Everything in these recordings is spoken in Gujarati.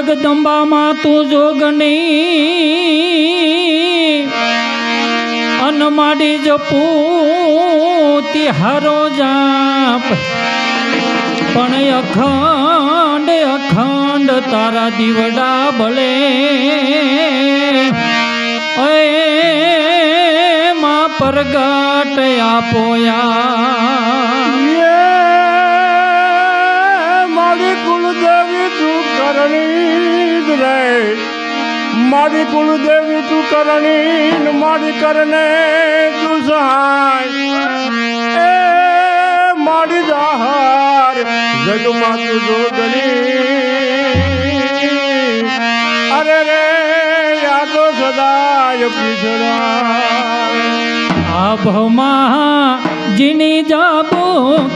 જગદંબામાં તું જોગણી અનમાડી જપૂતી હારો જાપ પણ અખંડ અખંડ તારા દીવડા બળે માં પરગટ આપોયા મારી કુળદેવી તું કરણી રે મારી કુળદેવી તું કરણી મારી કરને તું સહાય એ મારી જહાર જગમાં તું જોગણી અરે રે યાદો સદાય પીછડા આભમાં જીની જાબો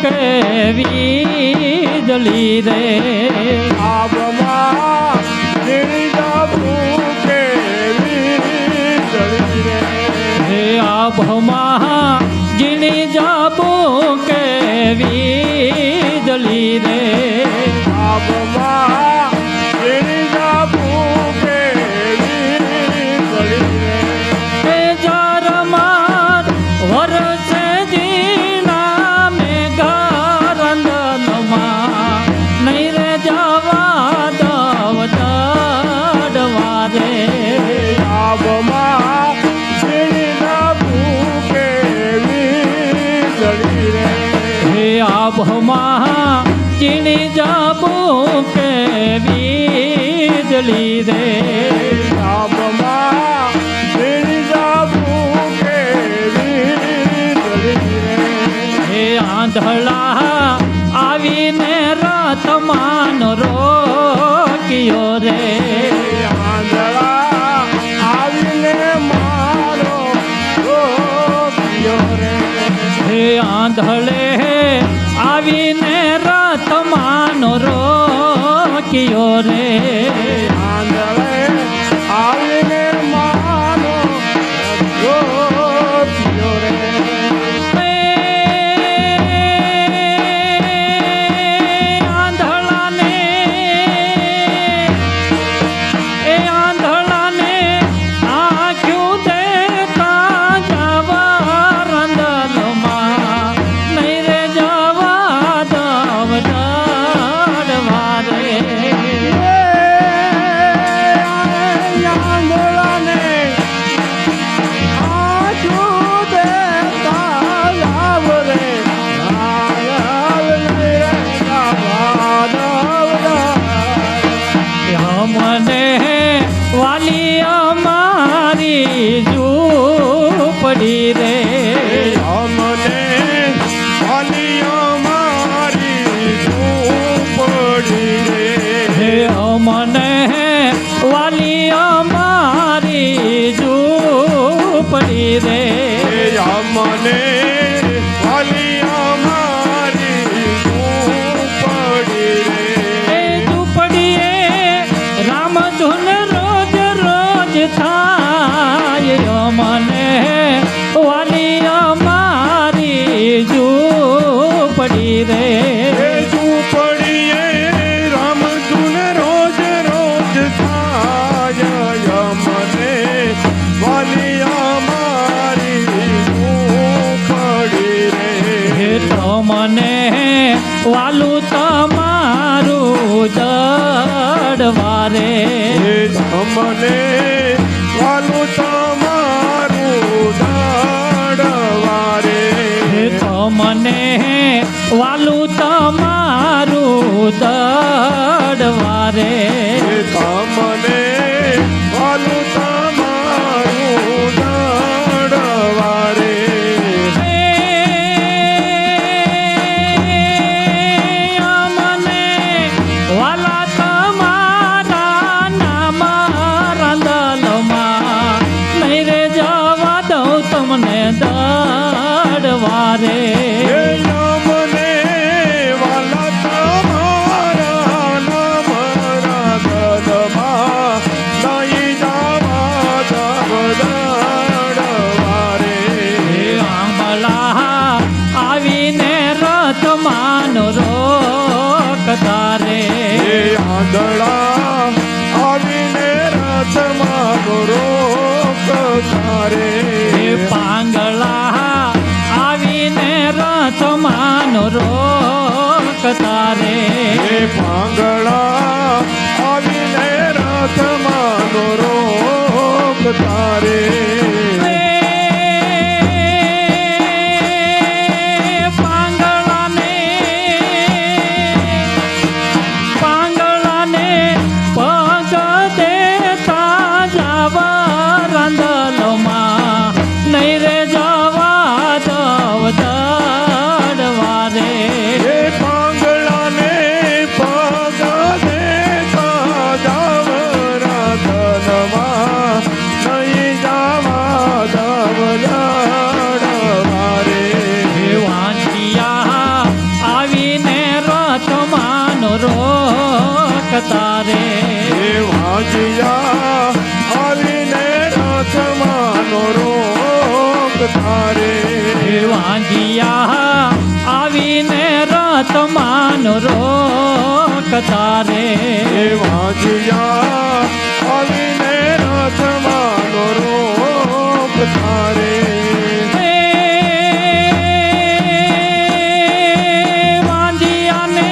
કેવી જલી રે આભમાં જીની જાબો કેવી જલી રે હે આભમાં જીની જાબો કેવી જલી રે આભમાં જીની જાબો આભમાં ચીણી જાબો કેવી જલી રે આભમાં ચીણી જાબો કેવી જલી રે હે આંધળા આવીને રથમાન રોક્યો રે આંધળા આવીને મારો રોક્યો રે હે આંધળે આવીને રથમાનો રોક્યો રે આંધળે આવીને માનો રોક્યો રે આંધળાને આંખ્યું દેતા જવા રંદલમાં નહીં રે જવા દવડાડવા રે આંધળાને આંખ્યું દેતા જાવ રે મને વાલી અમારી ઝૂંપડી રે અમને વાલી અમારી ઝૂંપડી રે હે અમને વાલી અમારી ઝૂંપડી રે અમને વાલી અમારી ઝૂંપડી રે એ ઝૂંપડીએ રામધૂન રોજ રોજ થાય અમને વાલી અમારી ઝૂંપડી રે ઝૂંપડીએ રામધૂન રોજ રોજ થાય અમને વાલી અમારી ઝૂંપડી રે હે તમને વાલું તમારું દડવારે અમને વાલું તમારું દાડવારે હે તમને વાલું તમારું દડવારે તમને વાલું તમારું દાડવારે મને વાલા તમારા નામ રંદલમાં નહીં રે જવા દઉં તમને દડવારે મને વાલા તમારા નામ રાગલમાં નહીં જવા દાડવારે આંબલા આવીને રથમાન રોકતા રે આંધળા પાંગળા આવીને રથમાંનો રોગ તારે પાંગળાને પગ દેતા જાવા રાંદલમાં નહીં રે જવા દવ દડવારે એ પાંગળાને પગ દેતા જાવ રાધનમાં નહીં જાવા દવ દડવારે વાંચિયા આવીને રથમાંનો રોક તારે એ વાજિયા આવીને રથમાંનો રોગ તારે વાંજિયા આવીને રથમાંનો રોક તારે એ વાજિયા આવીને રથમાંનો રોગ તારે વાંજિયાને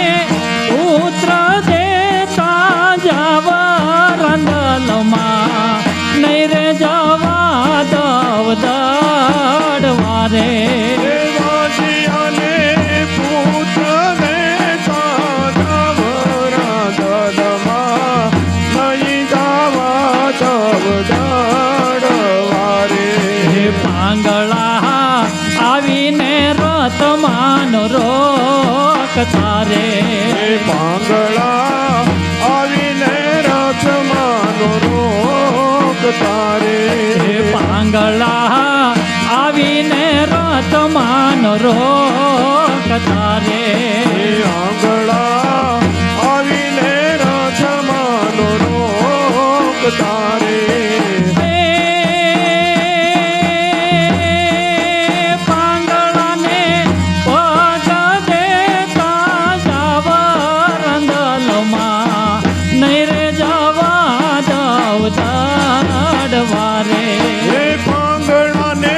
પુત્ર દેતા જવા રાંદલમાં નહીં રે જવા દવ દડવારે એ વાજિયાને પુત્રને સાધવ રાધનમાં નહીં જાવા દવ દડવારે પાંગળા આવીને રથમાંનો રોક તારે એ પાંગળા આવીને રથમાંનો રોગ તારે પાંગળા આવીને રથમાંનો રોક તારે એ આંગળા આવીને રથમાંનો રોગ તારે પાંગળાને પગ દેતા જાવા રાંદલમાં નહીં રે જવા દવ દડવારે એ પાંગળાને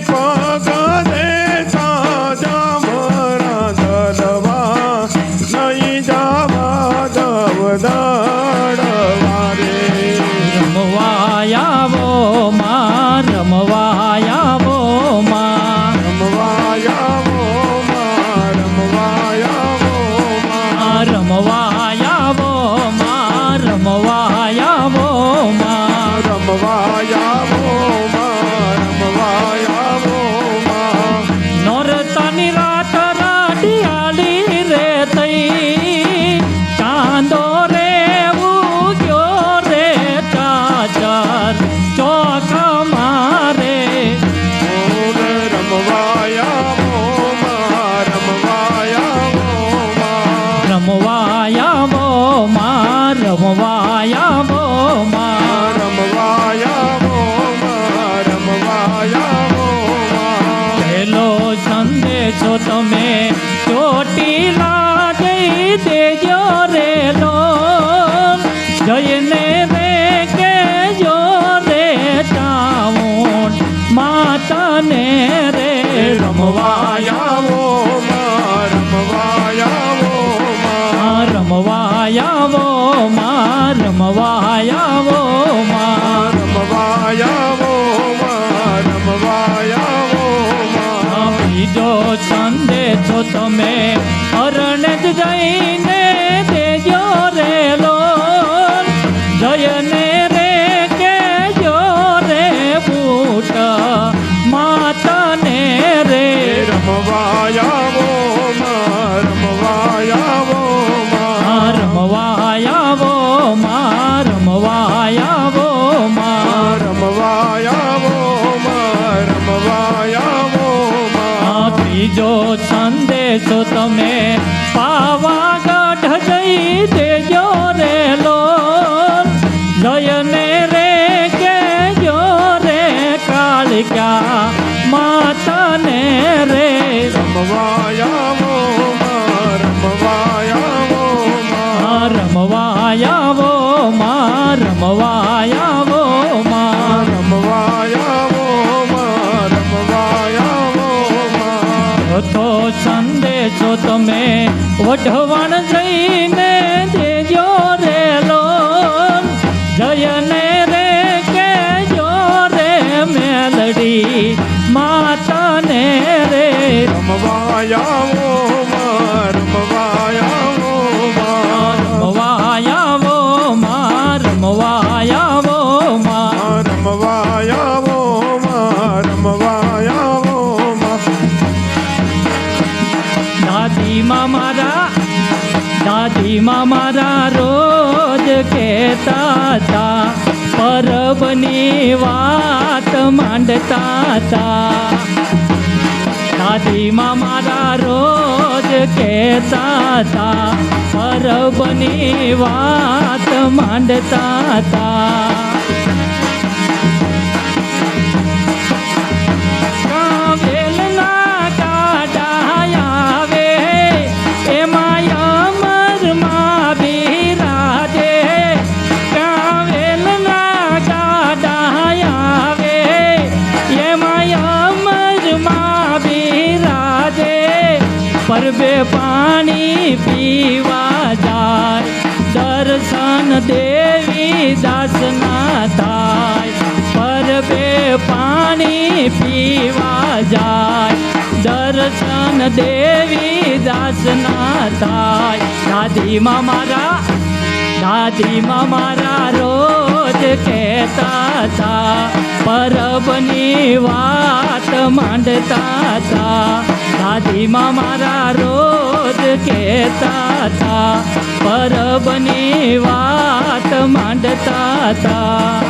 પગ દેતા જાવ રાધનમાં નહીં જાવા દવ દડવારે રમવાયાવો માં રમવાયાવો માં રમવાયાવો માં રમવાયાવો માં રમવાયાવો માં રમવાયાવો માં રમવાયાવો માં રમવાયાવો માં નોરતાની રાત રાડિયાળી રે તઈ ચાંદો રે ઉગ્યો રે ચાચર ચોખ મારે ઓમ રમવાયાવો માં રમવાયાવો માં રમવાયાવો માં રમવાયાવો માં રમવાયાવો માં રમવાયાવો માં પેલો સંદેશો તમે ચોટીલા જઈ દેજો રે લોન જઈને રે કેજો રે ચાવણ માતાને રે રમવાયાવો માં રમવાયાવો માં રમવાયાવો માં રમવાયાવો માં રમવાયાવો માં રમવાયાવો માં બીજો સંદેશો તમે અરણ જ જઈને દેજો રે લોન જયને રે કેજો રે બૂટ માતાને રે રમવાયાવો માં રમવાયાવો માં રમવાયાવો માં રમવાયાવો માં રમવાયાવો માં રમવાયાવો માં ત્રીજો સંદેશો તમે પાવાગઢ જઈ દેજો રે લોન જયને રે કેજો રે કાળિકા માતાને રે રમવાયાવો માં રમવાયાવો માં રમવાયાવો માં રમવાયાવો માં રમવાયાવો માં રમવાયાવો માં તો સંદેશો તમે વઢવાણ જઈને રમવાયાવો માં રમવાયાવો માં રમવાયાવો માં રમવાયાવો માં રમવાયાવો માં રમવાયાવો માં દાદીમાં મારા રોજ કહેતા હતા પરબની વાત માંડતા હતા દાદીમાં મારા રોજ કહેતા હતા પરબની વાત માંડતા હતા કાવેલના કાંટા આવે એમાં અમરમાં બિરાજે કાવેલના કાંટા આવે એમાં અમરમાં બિરાજે પરબે પાણી પીવા જાય દર્શન દેવી દાસના થાય પરબે પાણી પીવા જાય દર્શન દેવી દાસના થાય દાદીમાં મારા રોજ કહેતા હતા પરબની વાત માંડતા હતા દાદીમાં મારા રોજ કહેતા હતા પરબની વાત માંડતા હતા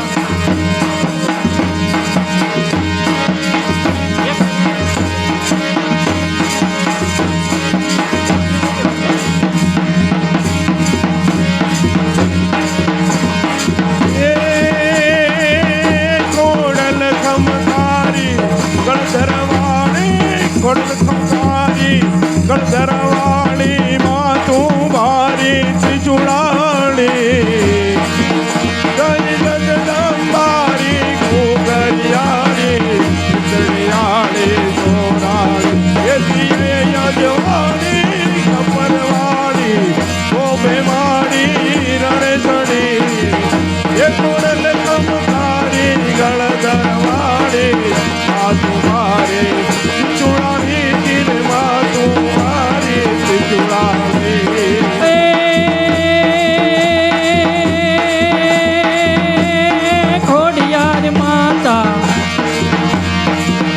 ગળધરવાળી માં તું ભારી ચુડાળી ગઈ ગગદંબારી ઘોઘરિયાળી ચડિયાળી સોરાળી એથી યજવાણી કપરવાળી ગોબે મારી રણે ચડી એ કોરલ કમકારી ગળધરવાળી માં તું ભારી ચુડાળી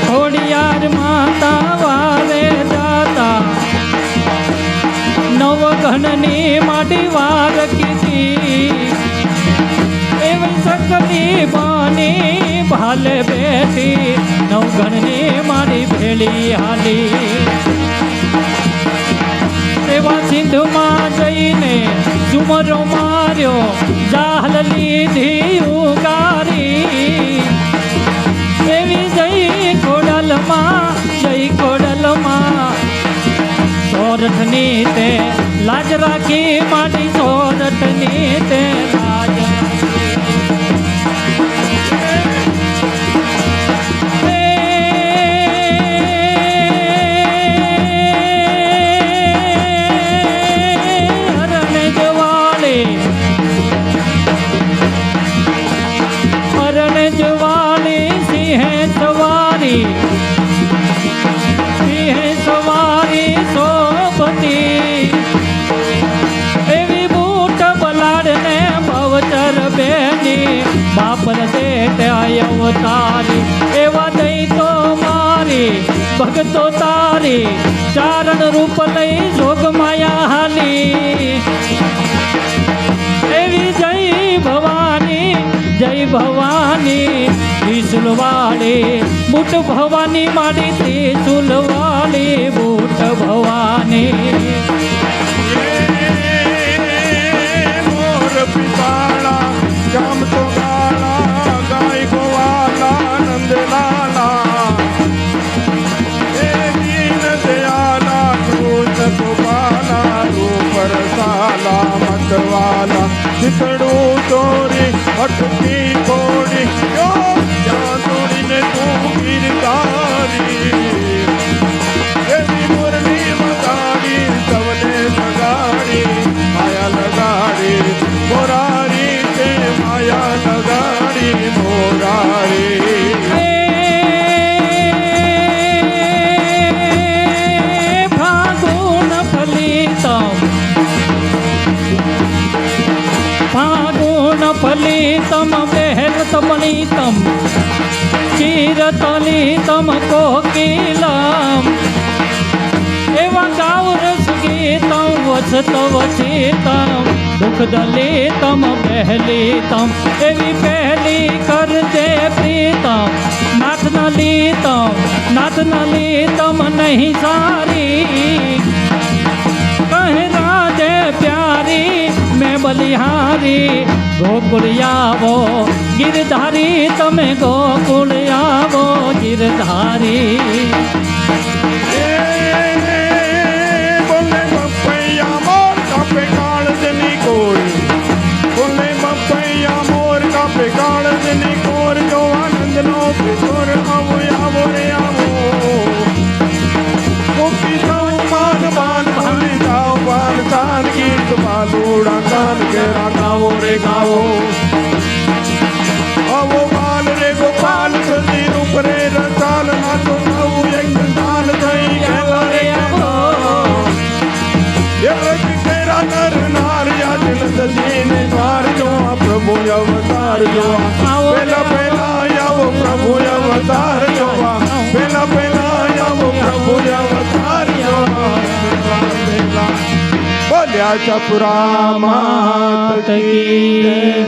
ખોડિયાર માતા વારે જાતા નવઘણની માટી વાર કીધી એવી સકલી બાની ભાલે બેઠી નવઘણની મારી ભેળી હાલી એવા સિંધમાં જઈને ઝુમરો માર્યો જાહલ લીધી ઉગારી એવી જય ખોડલમાં સોરઠની તે લાજ રાખી માટી સોરઠની તે લાજ સવારી સોપતી એવી બૂટ બલાડને ભવચર બેની બાપર દેટ અવતારી એવા દઈ તો મારી ભગતો તારી ચારણ રૂપ લઈ જોગ માયા હાલી એવી જય ભવાની ત્રિશુલવાળી બુટ ભવાની માડી ત્રિશુલવાળી બુટ ભવાની મોર પિતાળા જામ તો ગાળા ગાય ગોવાલા નંદલાલા એ દીન દયાલા કૃષ્ણ ગોપાલા રૂપ રસાલા મતવાલા ચિતડું ચોરી અટકી થોડી જ્યાં તોડીને તું ગીરધારી એવી મુરલી મગાડી સવને સગાડી માયા લગાડી મોરારી તે માયા લગાડી મોરારી तमनीतम कीर्तनीतम कोकिलम एवं गावरस गीतम वसतव चेतम दुख दलितम पहलीतम एवी पहली कर दे प्रीतम नाथ न लीतम नहीं सारी कहे राधे प्यारी मैं बलिहारी गोकुल आवो गिरधारी तमे गोकुल आवो गिरधारी બોલે બપૈયા મોર કાપે કાળજની કોર બોલે બપૈયા મોર કાપે કાળજની કોર જો આનંદનો કિશોર આવો આવો રે આવો ગોપી જાઉં માન માન ભૂલી જાઓ બાન તાન ગીત બાલુડા કાન ઘેરા ગાવો રે ગાવો આવો બાલ રે ગોપાલ સદી રૂપ રે રસાલ નાચો ગાવું એક દાન થઈ ગયેલા રે આવો એક કેરા નર નાર યાદન દજીને દ્વાર જો આ પ્રભુ અવતાર જો પેલા પેલા આવો પ્રભુ અવતાર જો પેલા પેલા આવો પ્રભુ અવતાર જો બોલ્યા ચપરા માત કી જય